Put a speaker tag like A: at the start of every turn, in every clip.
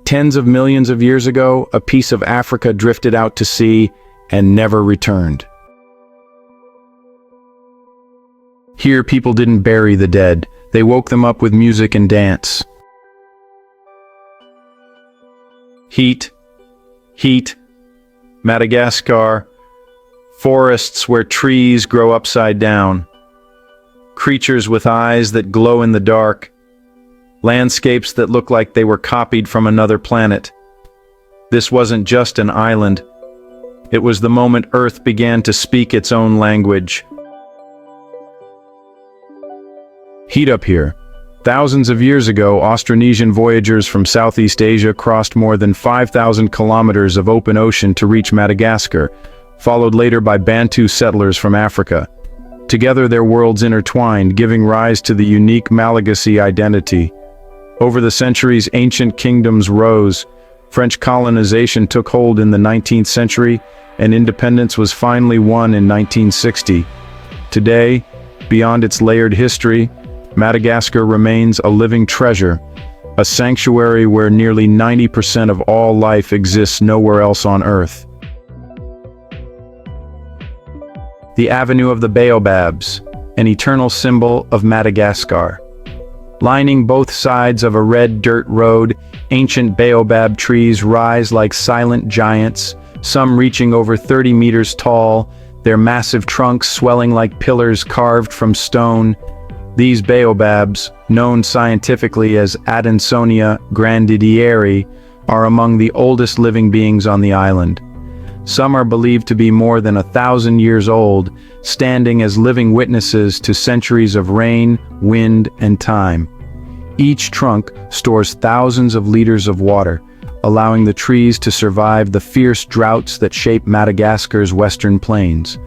A: Tens of millions of years ago, a piece of Africa drifted out to sea and never returned. Here, people didn't bury the dead. They woke them up with music and dance. Heat, heat, Madagascar, forests where trees grow upside down, creatures with eyes that glow in the dark, landscapes that look like they were copied from another planet. This wasn't just an island. It was the moment Earth began to speak its own language. Heat up here. Thousands of years ago, Austronesian voyagers from Southeast Asia crossed more than 5,000 kilometers of open ocean to reach Madagascar, followed later by Bantu settlers from Africa. Together, their worlds intertwined, giving rise to the unique Malagasy identity. Over the centuries, ancient kingdoms rose. French colonization took hold in the 19th century, and independence was finally won in 1960. Today, beyond its layered history, Madagascar remains a living treasure, a sanctuary where nearly 90% of all life exists nowhere else on Earth. The Avenue of the Baobabs, an eternal symbol of Madagascar. Lining both sides of a red dirt road, ancient baobab trees rise like silent giants, some reaching over 30 meters tall, their massive trunks swelling like pillars carved from stone. These baobabs, known scientifically as Adansonia grandidieri, are among the oldest living beings on the island. Some are believed to be more than 1,000 years old, standing as living witnesses to centuries of rain, wind, and time. Each trunk stores thousands of liters of water, allowing the trees to survive the fierce droughts that shape Madagascar's western plains.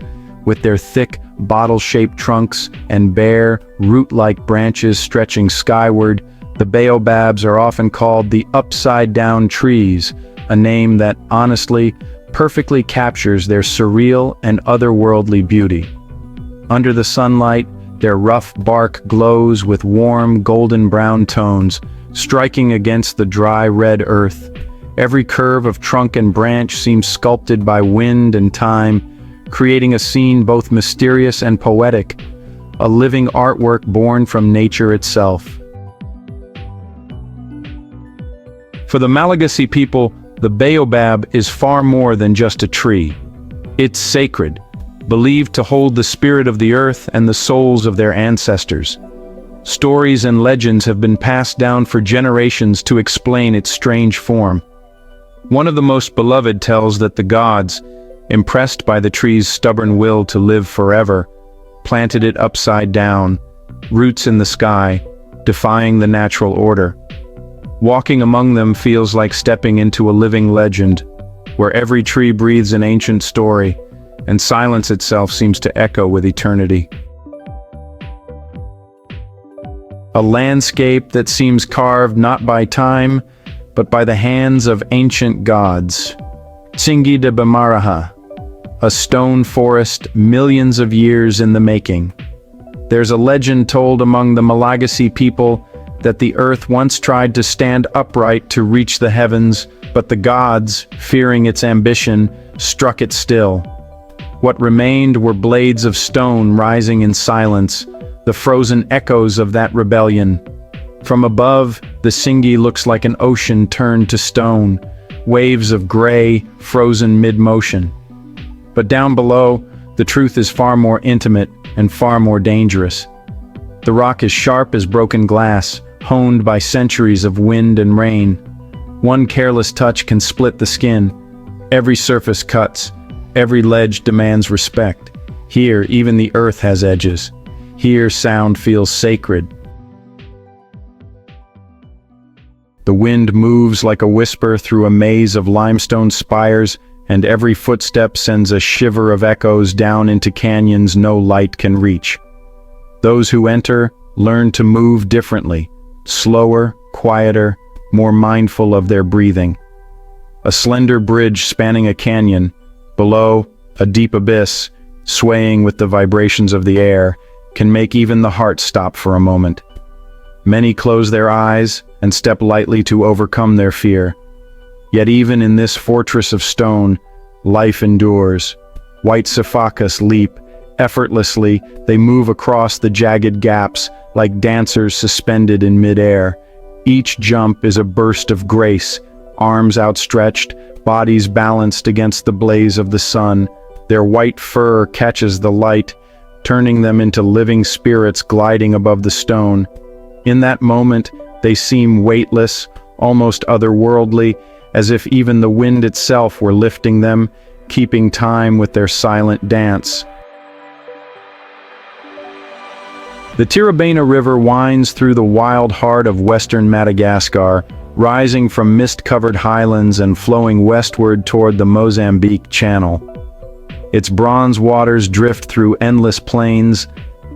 A: With their thick, bottle-shaped trunks and bare, root-like branches stretching skyward, the baobabs are often called the upside-down trees, a name that, honestly, perfectly captures their surreal and otherworldly beauty. Under the sunlight, their rough bark glows with warm, golden-brown tones, striking against the dry red earth. Every curve of trunk and branch seems sculpted by wind and time, creating a scene both mysterious and poetic, a living artwork born from nature itself. For the Malagasy people, the baobab is far more than just a tree. It's sacred, believed to hold the spirit of the earth and the souls of their ancestors. Stories and legends have been passed down for generations to explain its strange form. One of the most beloved tells that the gods, impressed by the tree's stubborn will to live forever, planted it upside down, roots in the sky, defying the natural order. Walking among them feels like stepping into a living legend, where every tree breathes an ancient story, and silence itself seems to echo with eternity. A landscape that seems carved not by time, but by the hands of ancient gods. Tsingi de Bamaraha, a stone forest millions of years in the making. There's a legend told among the Malagasy people that the earth once tried to stand upright to reach the heavens, but the gods, fearing its ambition, struck it still. What remained were blades of stone rising in silence, the frozen echoes of that rebellion. From above, the Tsingi looks like an ocean turned to stone, waves of gray, frozen mid-motion. But down below, the truth is far more intimate and far more dangerous. The rock is sharp as broken glass, honed by centuries of wind and rain. One careless touch can split the skin. Every surface cuts. Every ledge demands respect. Here, even the earth has edges. Here, sound feels sacred. The wind moves like a whisper through a maze of limestone spires, and every footstep sends a shiver of echoes down into canyons no light can reach. Those who enter learn to move differently, slower, quieter, more mindful of their breathing. A slender bridge spanning a canyon, below, a deep abyss, swaying with the vibrations of the air, can make even the heart stop for a moment. Many close their eyes and step lightly to overcome their fear, Yet even in this fortress of stone, life endures. White Cephacus leap. Effortlessly, they move across the jagged gaps like dancers suspended in midair. Each jump is a burst of grace, arms outstretched, bodies balanced against the blaze of the sun. Their white fur catches the light, turning them into living spirits gliding above the stone. In that moment, they seem weightless, almost otherworldly, as if even the wind itself were lifting them, keeping time with their silent dance. The Tirabena River winds through the wild heart of western Madagascar, rising from mist-covered highlands and flowing westward toward the Mozambique Channel. Its bronze waters drift through endless plains,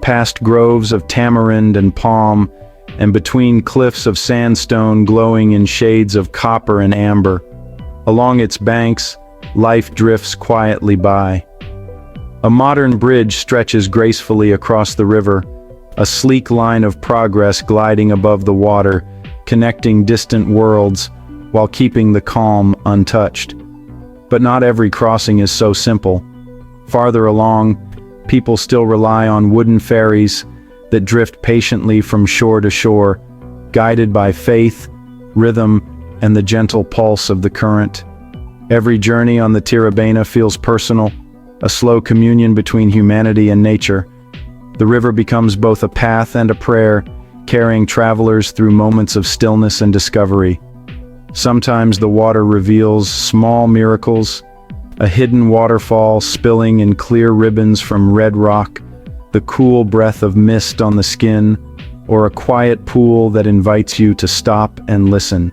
A: past groves of tamarind and palm, and between cliffs of sandstone glowing in shades of copper and amber. Along its banks, life drifts quietly by. A modern bridge stretches gracefully across the river, a sleek line of progress gliding above the water, connecting distant worlds while keeping the calm untouched. But not every crossing is so simple. Farther along, people still rely on wooden ferries that drift patiently from shore to shore, guided by faith, rhythm, and the gentle pulse of the current. Every journey on the Tirabena feels personal, a slow communion between humanity and nature. The river becomes both a path and a prayer, carrying travelers through moments of stillness and discovery. Sometimes the water reveals small miracles, a hidden waterfall spilling in clear ribbons from red rock, the cool breath of mist on the skin, or a quiet pool that invites you to stop and listen.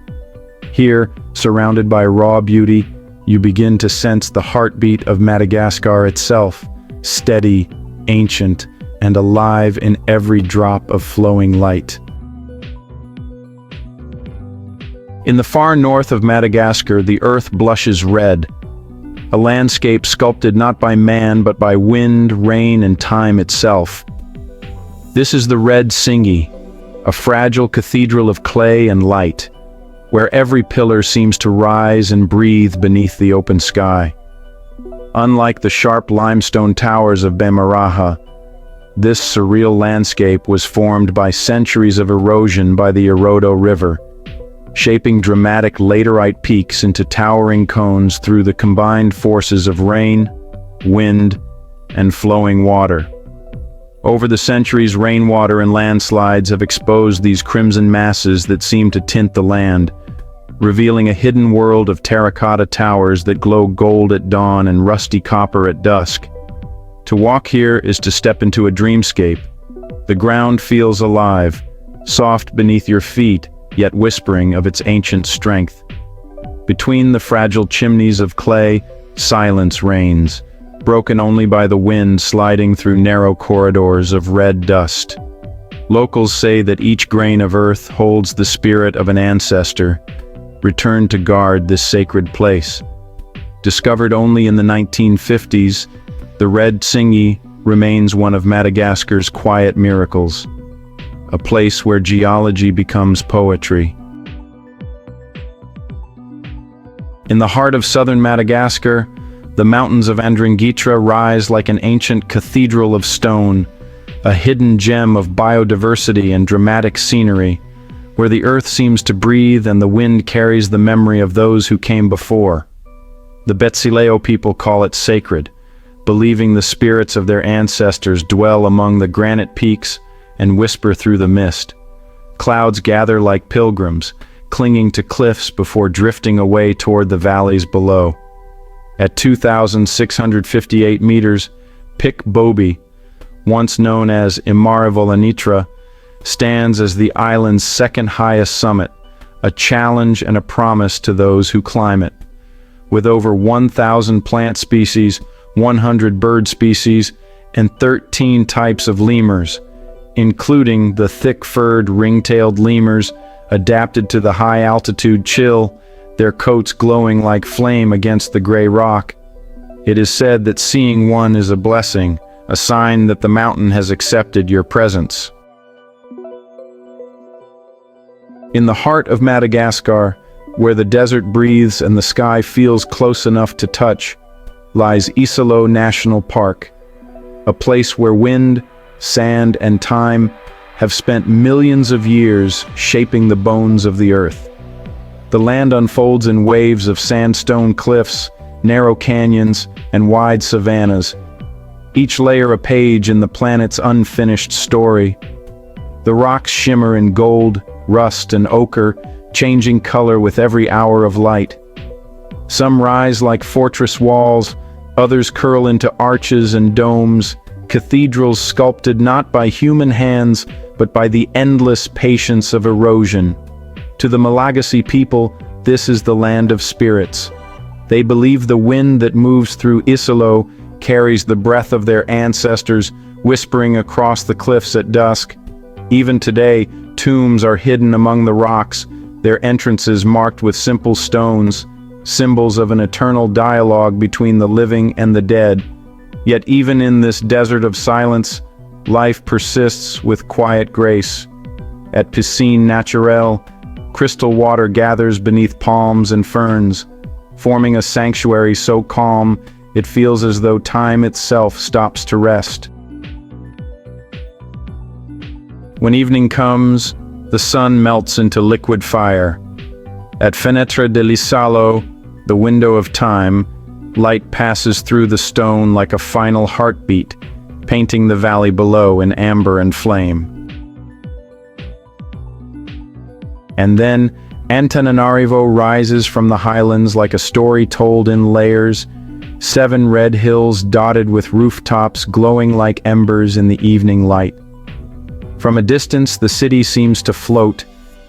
A: Here, surrounded by raw beauty, you begin to sense the heartbeat of Madagascar itself, steady, ancient, and alive in every drop of flowing light. In the far north of Madagascar, the earth blushes red, a landscape sculpted not by man but by wind, rain, and time itself. This is the Red Singi, a fragile cathedral of clay and light, where every pillar seems to rise and breathe beneath the open sky. Unlike the sharp limestone towers of Bemaraha, this surreal landscape was formed by centuries of erosion by the Erodo River, shaping dramatic laterite peaks into towering cones through the combined forces of rain, wind, and flowing water. Over the centuries, rainwater and landslides have exposed these crimson masses that seem to tint the land, revealing a hidden world of terracotta towers that glow gold at dawn and rusty copper at dusk. To walk here is to step into a dreamscape. The ground feels alive, soft beneath your feet, yet whispering of its ancient strength. Between the fragile chimneys of clay, silence reigns, broken only by the wind sliding through narrow corridors of red dust. Locals say that each grain of earth holds the spirit of an ancestor, returned to guard this sacred place. Discovered only in the 1950s, the Red Singi remains one of Madagascar's quiet miracles, a place where geology becomes poetry. In the heart of southern Madagascar, the mountains of Andringitra rise like an ancient cathedral of stone, a hidden gem of biodiversity and dramatic scenery, where the earth seems to breathe and the wind carries the memory of those who came before. The Betsileo people call it sacred, believing the spirits of their ancestors dwell among the granite peaks and whisper through the mist. Clouds gather like pilgrims, clinging to cliffs before drifting away toward the valleys below. At 2,658 meters, Pic Bobi, once known as Imarivolanitra, stands as the island's second highest summit, a challenge and a promise to those who climb it. With over 1,000 plant species, 100 bird species, and 13 types of lemurs, including the thick-furred ring-tailed lemurs adapted to the high-altitude chill, their coats glowing like flame against the gray rock. It is said that seeing one is a blessing, a sign that the mountain has accepted your presence. In the heart of Madagascar, where the desert breathes and the sky feels close enough to touch, lies Isolo National Park, a place where wind, sand, and time have spent millions of years shaping the bones of the earth. The land unfolds in waves of sandstone cliffs, narrow canyons, and wide savannas, each layer a page in the planet's unfinished story. The rocks shimmer in gold, rust, and ochre, changing color with every hour of light. Some rise like fortress walls, others curl into arches and domes, cathedrals sculpted not by human hands, but by the endless patience of erosion. To the Malagasy people, this is the land of spirits. They believe the wind that moves through Isolo carries the breath of their ancestors, whispering across the cliffs at dusk. Even today, tombs are hidden among the rocks, their entrances marked with simple stones, symbols of an eternal dialogue between the living and the dead. Yet even in this desert of silence, life persists with quiet grace. At Piscine Naturelle, crystal water gathers beneath palms and ferns, forming a sanctuary so calm it feels as though time itself stops to rest. When evening comes, the sun melts into liquid fire. At Fenêtre de l'Isalo, the window of time, light passes through the stone like a final heartbeat, painting the valley below in amber and flame. And then, Antananarivo rises from the highlands like a story told in layers, 7 red hills dotted with rooftops glowing like embers in the evening light. From a distance, the city seems to float,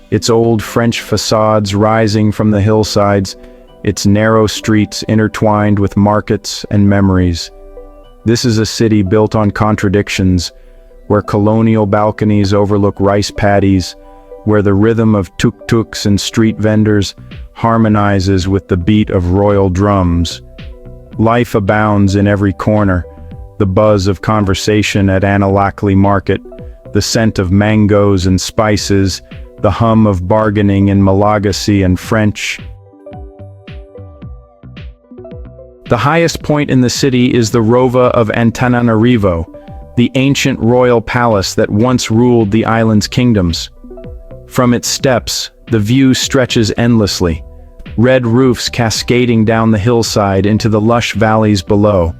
A: its old French facades rising from the hillsides, its narrow streets intertwined with markets and memories. This is a city built on contradictions, where colonial balconies overlook rice paddies, where the rhythm of tuk-tuks and street vendors harmonizes with the beat of royal drums. Life abounds in every corner, the buzz of conversation at Analakli Market, the scent of mangoes and spices, the hum of bargaining in Malagasy and French. The highest point in the city is the Rova of Antananarivo, the ancient royal palace that once ruled the island's kingdoms. From its steps, the view stretches endlessly, red roofs cascading down the hillside into the lush valleys below.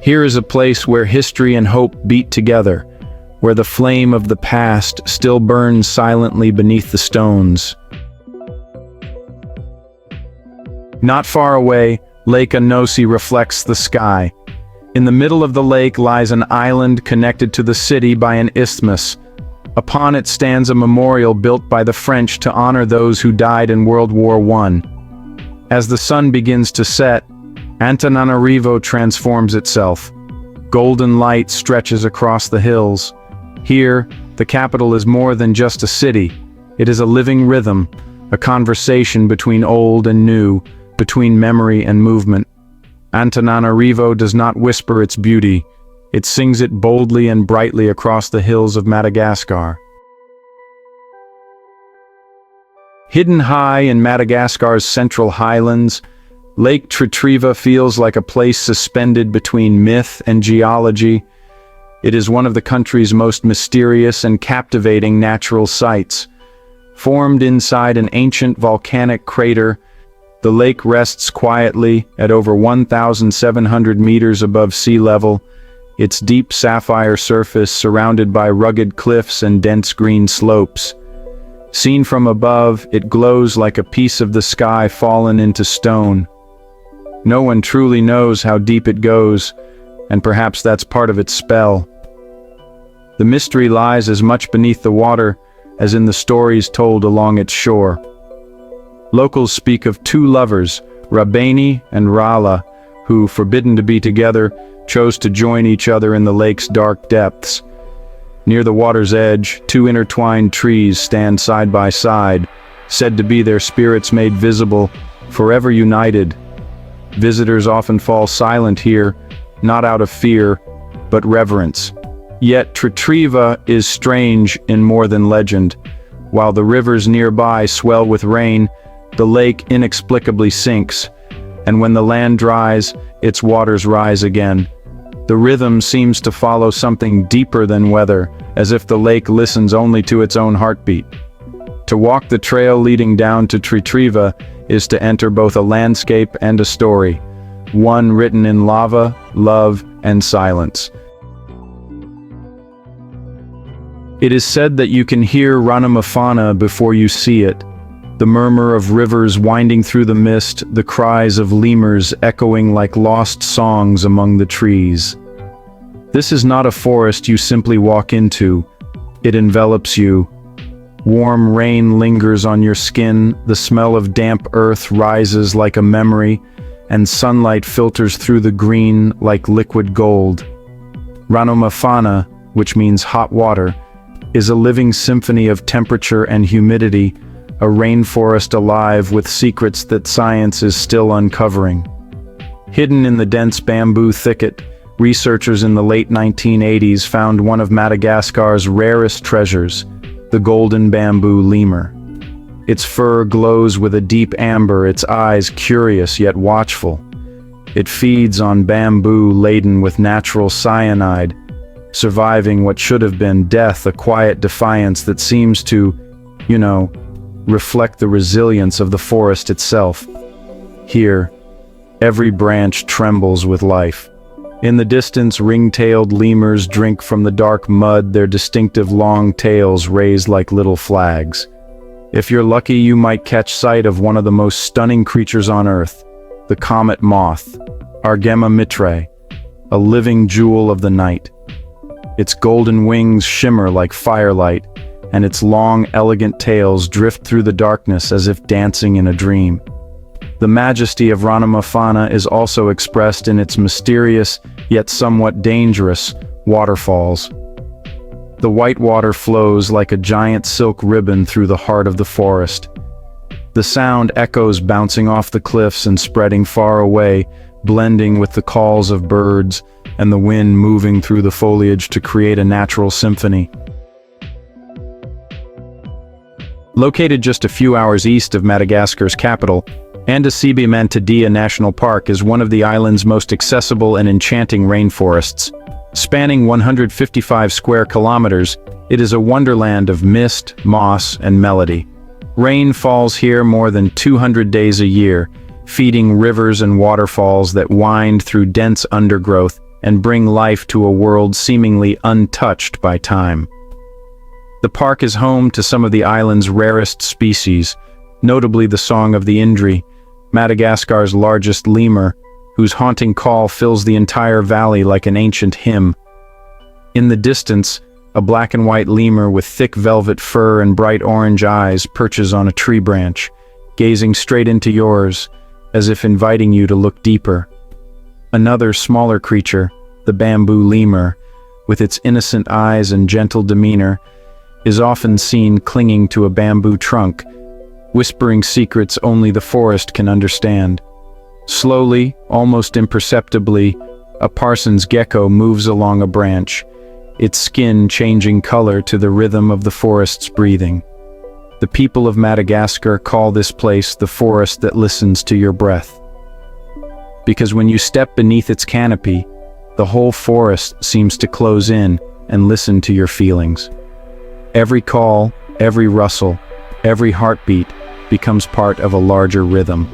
A: Here is a place where history and hope beat together, where the flame of the past still burns silently beneath the stones. Not far away, Lake Anosi reflects the sky. In the middle of the lake lies an island connected to the city by an isthmus. Upon it stands a memorial built by the French to honor those who died in World War I. As the sun begins to set, Antananarivo transforms itself. Golden light stretches across the hills. Here, the capital is more than just a city. It is a living rhythm, a conversation between old and new, between memory and movement. Antananarivo does not whisper its beauty. It sings it boldly and brightly across the hills of Madagascar. Hidden high in Madagascar's central highlands, Lake Tritriva feels like a place suspended between myth and geology. It is one of the country's most mysterious and captivating natural sights. Formed inside an ancient volcanic crater, the lake rests quietly at over 1,700 meters above sea level, its deep sapphire surface surrounded by rugged cliffs and dense green slopes. Seen from above, it glows like a piece of the sky fallen into stone. No one truly knows how deep it goes, and perhaps that's part of its spell. The mystery lies as much beneath the water as in the stories told along its shore. Locals speak of 2 lovers, Rabani and Rala, who, forbidden to be together, chose to join each other in the lake's dark depths. Near the water's edge, 2 intertwined trees stand side by side, said to be their spirits made visible, forever united. Visitors often fall silent here, not out of fear, but reverence. Yet Tritriva is strange in more than legend. While the rivers nearby swell with rain, The lake inexplicably sinks, and when the land dries, its waters rise again. The rhythm seems to follow something deeper than weather, as if the lake listens only to its own heartbeat. To walk the trail leading down to Tritriva is to enter both a landscape and a story, one written in lava, love, and silence. It is said that you can hear Ranamafana before you see it, the murmur of rivers winding through the mist, the cries of lemurs echoing like lost songs among the trees. This is not a forest you simply walk into, it envelops you. Warm rain lingers on your skin, the smell of damp earth rises like a memory, and sunlight filters through the green like liquid gold. Ranamafana, which means hot water, is a living symphony of temperature and humidity, a rainforest alive with secrets that science is still uncovering. Hidden in the dense bamboo thicket, researchers in the late 1980s found one of Madagascar's rarest treasures, the golden bamboo lemur. Its fur glows with a deep amber, its eyes curious yet watchful. It feeds on bamboo laden with natural cyanide, surviving what should have been death, a quiet defiance that seems to, reflect the resilience of the forest itself. Here, every branch trembles with life. In the distance, ring-tailed lemurs drink from the dark mud, their distinctive long tails raised like little flags. If you're lucky, you might catch sight of one of the most stunning creatures on Earth, the comet moth, Argema mitrae, a living jewel of the night. Its golden wings shimmer like firelight, and its long, elegant tails drift through the darkness as if dancing in a dream. The majesty of Ranamafana is also expressed in its mysterious, yet somewhat dangerous, waterfalls. The white water flows like a giant silk ribbon through the heart of the forest. The sound echoes bouncing off the cliffs and spreading far away, blending with the calls of birds and the wind moving through the foliage to create a natural symphony. Located just a few hours east of Madagascar's capital, Andasibe-Mantadia National Park is one of the island's most accessible and enchanting rainforests. Spanning 155 square kilometers, it is a wonderland of mist, moss, and melody. Rain falls here more than 200 days a year, feeding rivers and waterfalls that wind through dense undergrowth and bring life to a world seemingly untouched by time. The park is home to some of the island's rarest species, notably the song of the Indri, Madagascar's largest lemur, whose haunting call fills the entire valley like an ancient hymn. In the distance, a black and white lemur with thick velvet fur and bright orange eyes perches on a tree branch, gazing straight into yours, as if inviting you to look deeper. Another smaller creature, the bamboo lemur, with its innocent eyes and gentle demeanor, is often seen clinging to a bamboo trunk, whispering secrets only the forest can understand. Slowly, almost imperceptibly, a parson's gecko moves along a branch, its skin changing color to the rhythm of the forest's breathing. The people of Madagascar call this place the forest that listens to your breath. Because when you step beneath its canopy, the whole forest seems to close in and listen to your feelings. Every call, every rustle, every heartbeat becomes part of a larger rhythm.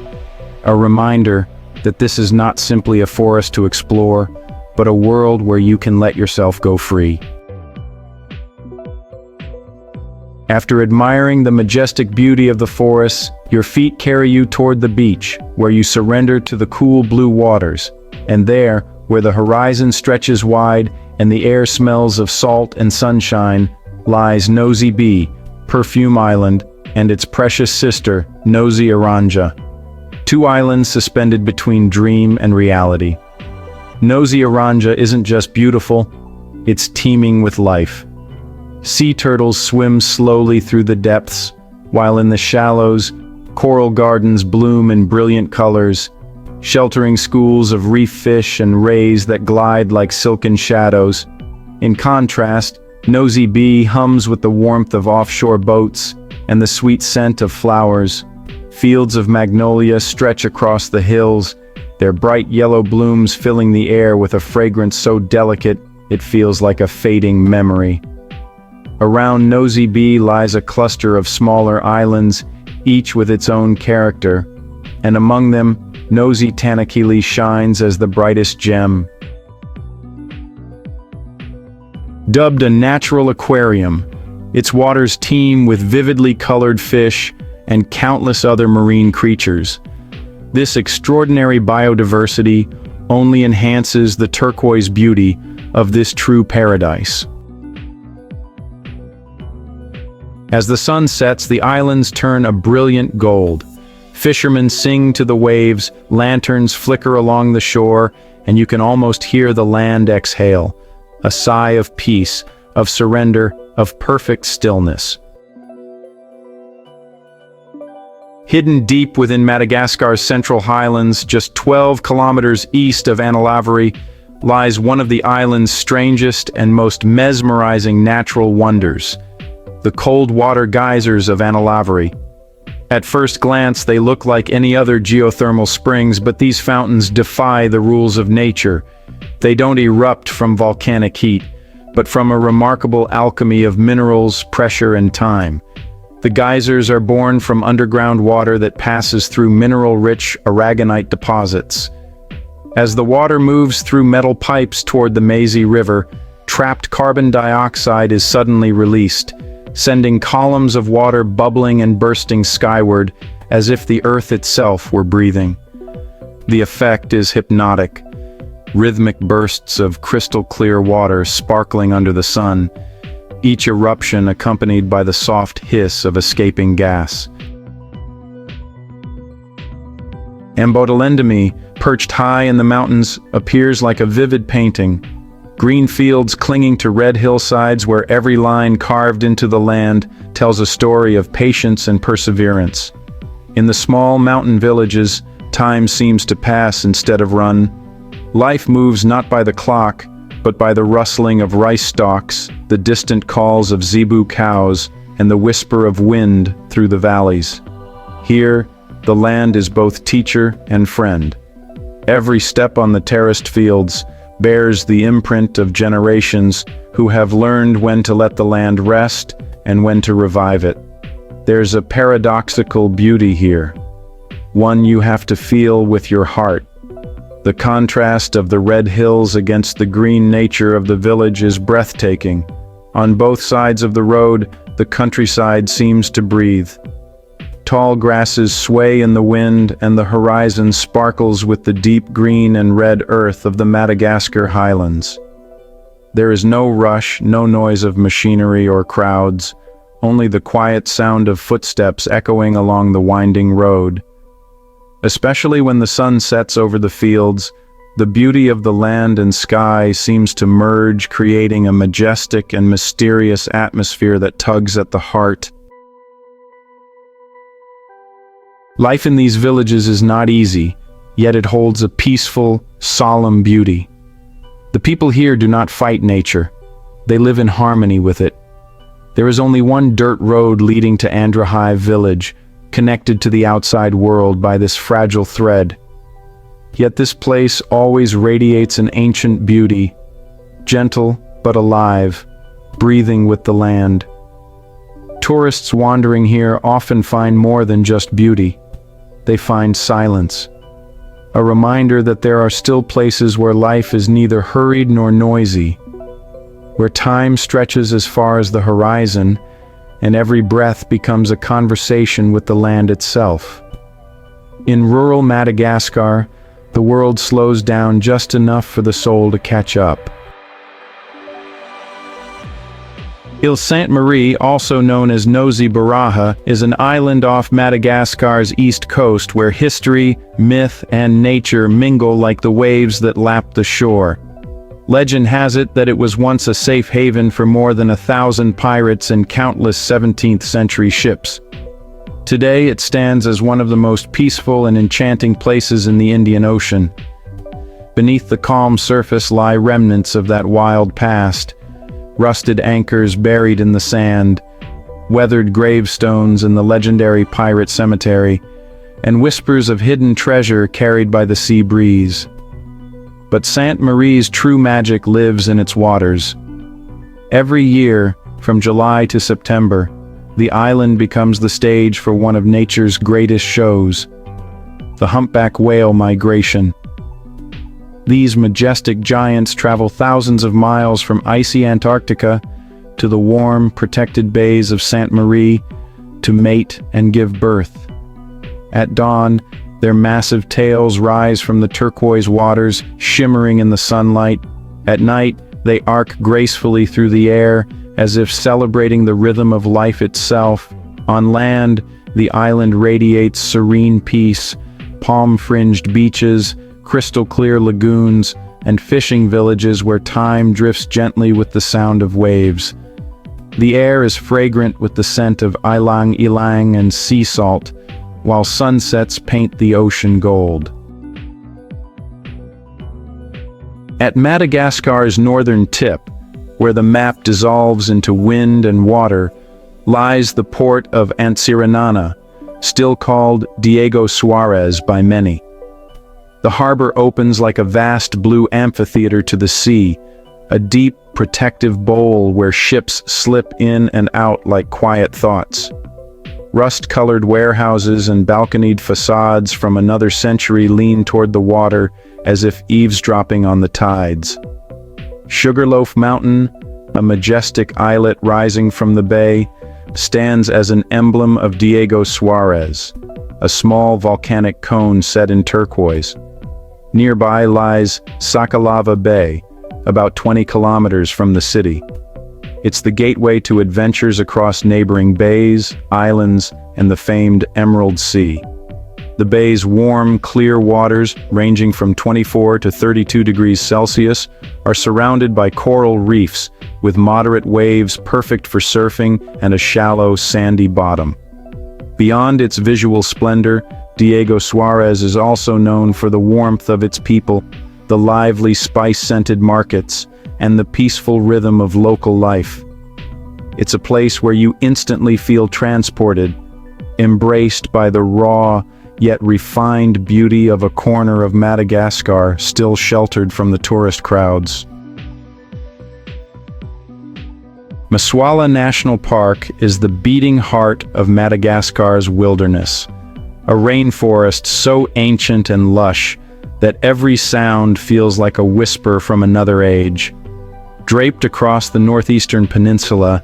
A: A reminder that this is not simply a forest to explore, but a world where you can let yourself go free. After admiring the majestic beauty of the forest, your feet carry you toward the beach, where you surrender to the cool blue waters. And there, where the horizon stretches wide and the air smells of salt and sunshine, lies Nosy Be, Perfume Island, and its precious sister, Nosy Oranje. Two islands suspended between dream and reality. Nosy Oranje isn't just beautiful, it's teeming with life. Sea turtles swim slowly through the depths, while in the shallows, coral gardens bloom in brilliant colors, sheltering schools of reef fish and rays that glide like silken shadows. In contrast, Nosy Be hums with the warmth of offshore boats and the sweet scent of flowers, Fields of magnolia stretch across the hills, their bright yellow blooms filling the air with a fragrance so delicate it feels like a fading memory. Around Nosy Be lies a cluster of smaller islands, each with its own character, and among them, Nosy Tanakili shines as the brightest gem. Dubbed a natural aquarium, its waters teem with vividly colored fish and countless other marine creatures. This extraordinary biodiversity only enhances the turquoise beauty of this true paradise. As the sun sets, the islands turn a brilliant gold. Fishermen sing to the waves, lanterns flicker along the shore, and you can almost hear the land exhale, a sigh of peace, of surrender, of perfect stillness. Hidden deep within Madagascar's central highlands, just 12 kilometers east of Analaveri, lies one of the island's strangest and most mesmerizing natural wonders, the cold water geysers of Analaveri. At first glance, they look like any other geothermal springs, but these fountains defy the rules of nature. They don't erupt from volcanic heat, but from a remarkable alchemy of minerals, pressure, and time. The geysers are born from underground water that passes through mineral-rich aragonite deposits. As the water moves through metal pipes toward the Mazy River, trapped carbon dioxide is suddenly released, sending columns of water bubbling and bursting skyward as if the earth itself were breathing. The effect is hypnotic. Rhythmic bursts of crystal-clear water sparkling under the sun, each eruption accompanied by the soft hiss of escaping gas. Mbodolendemi, perched high in the mountains, appears like a vivid painting. Green fields clinging to red hillsides where every line carved into the land tells a story of patience and perseverance. In the small mountain villages, time seems to pass instead of run. Life moves not by the clock, but by the rustling of rice stalks, the distant calls of zebu cows, and the whisper of wind through the valleys. Here, the land is both teacher and friend. Every step on the terraced fields bears the imprint of generations who have learned when to let the land rest and when to revive it. There's a paradoxical beauty here, one you have to feel with your heart. The contrast of the red hills against the green nature of the village is breathtaking. On both sides of the road, the countryside seems to breathe. Tall grasses sway in the wind, and the horizon sparkles with the deep green and red earth of the Madagascar highlands. There is no rush, no noise of machinery or crowds, only the quiet sound of footsteps echoing along the winding road. Especially when the sun sets over the fields, the beauty of the land and sky seems to merge, creating a majestic and mysterious atmosphere that tugs at the heart. Life in these villages is not easy, yet it holds a peaceful, solemn beauty. The people here do not fight nature. They live in harmony with it. There is only one dirt road leading to Andrahai village, connected to the outside world by this fragile thread. Yet this place always radiates an ancient beauty, gentle but alive, breathing with the land. Tourists wandering here often find more than just beauty. They find silence, a reminder that there are still places where life is neither hurried nor noisy, where time stretches as far as the horizon, and every breath becomes a conversation with the land itself. In rural Madagascar, the world slows down just enough for the soul to catch up. Ile Sainte-Marie, also known as Nosy Baraha, is an island off Madagascar's east coast where history, myth, and nature mingle like the waves that lap the shore. Legend has it that it was once a safe haven for more than 1,000 pirates and countless 17th century ships. Today it stands as one of the most peaceful and enchanting places in the Indian Ocean. Beneath the calm surface lie remnants of that wild past, rusted anchors buried in the sand, weathered gravestones in the legendary pirate cemetery, and whispers of hidden treasure carried by the sea breeze. But Sainte Marie's true magic lives in its waters. Every year, from July to September, the island becomes the stage for one of nature's greatest shows, the humpback whale migration. These majestic giants travel thousands of miles from icy Antarctica to the warm, protected bays of Sainte Marie to mate and give birth. At dawn, their massive tails rise from the turquoise waters, shimmering in the sunlight. At night, they arc gracefully through the air, as if celebrating the rhythm of life itself. On land, the island radiates serene peace, palm-fringed beaches, crystal-clear lagoons, and fishing villages where time drifts gently with the sound of waves. The air is fragrant with the scent of ylang-ylang and sea salt, while sunsets paint the ocean gold. At Madagascar's northern tip, where the map dissolves into wind and water, lies the port of Antsiranana, still called Diego Suarez by many. The harbor opens like a vast blue amphitheater to the sea, a deep, protective bowl where ships slip in and out like quiet thoughts. Rust-colored warehouses and balconied facades from another century lean toward the water as if eavesdropping on the tides. Sugarloaf Mountain, a majestic islet rising from the bay, stands as an emblem of Diego Suarez, a small volcanic cone set in turquoise. Nearby lies Sakalava Bay, about 20 kilometers from the city. It's the gateway to adventures across neighboring bays, islands, and the famed Emerald Sea. The bay's warm, clear waters, ranging from 24 to 32 degrees Celsius, are surrounded by coral reefs, with moderate waves perfect for surfing and a shallow, sandy bottom. Beyond its visual splendor, Diego Suarez is also known for the warmth of its people, the lively spice-scented markets, and the peaceful rhythm of local life. It's a place where you instantly feel transported, embraced by the raw, yet refined beauty of a corner of Madagascar still sheltered from the tourist crowds. Maswala National Park is the beating heart of Madagascar's wilderness, a rainforest so ancient and lush that every sound feels like a whisper from another age. Draped across the northeastern peninsula,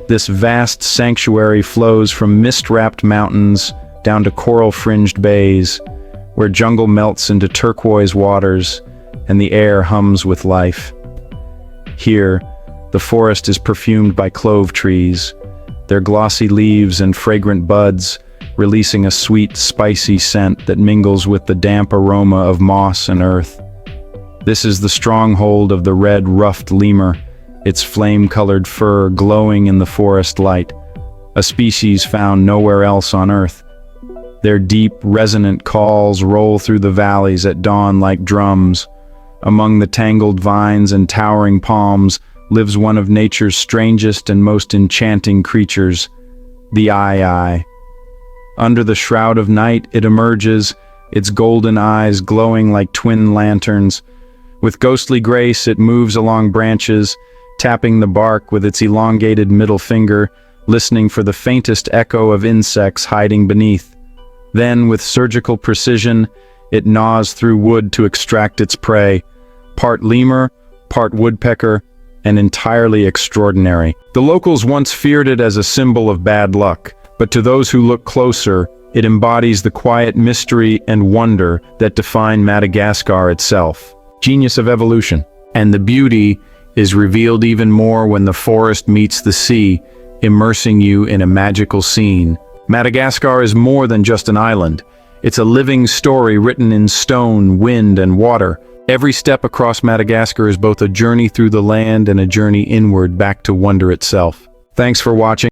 A: this vast sanctuary flows from mist-wrapped mountains down to coral-fringed bays, where jungle melts into turquoise waters and the air hums with life. Here, the forest is perfumed by clove trees, their glossy leaves and fragrant buds releasing a sweet, spicy scent that mingles with the damp aroma of moss and earth. This is the stronghold of the red-ruffed lemur, its flame-colored fur glowing in the forest light, a species found nowhere else on Earth. Their deep, resonant calls roll through the valleys at dawn like drums. Among the tangled vines and towering palms lives one of nature's strangest and most enchanting creatures, the aye-aye. Under the shroud of night it emerges, its golden eyes glowing like twin lanterns. With ghostly grace it moves along branches, tapping the bark with its elongated middle finger, listening for the faintest echo of insects hiding beneath. Then, with surgical precision, it gnaws through wood to extract its prey, part lemur, part woodpecker, and entirely extraordinary. The locals once feared it as a symbol of bad luck, but to those who look closer, it embodies the quiet mystery and wonder that define Madagascar itself. Genius of evolution. And the beauty is revealed even more when the forest meets the sea, immersing you in a magical scene. Madagascar is more than just an island. It's a living story written in stone, wind, and water. Every step across Madagascar is both a journey through the land and a journey inward back to wonder itself. Thanks for watching.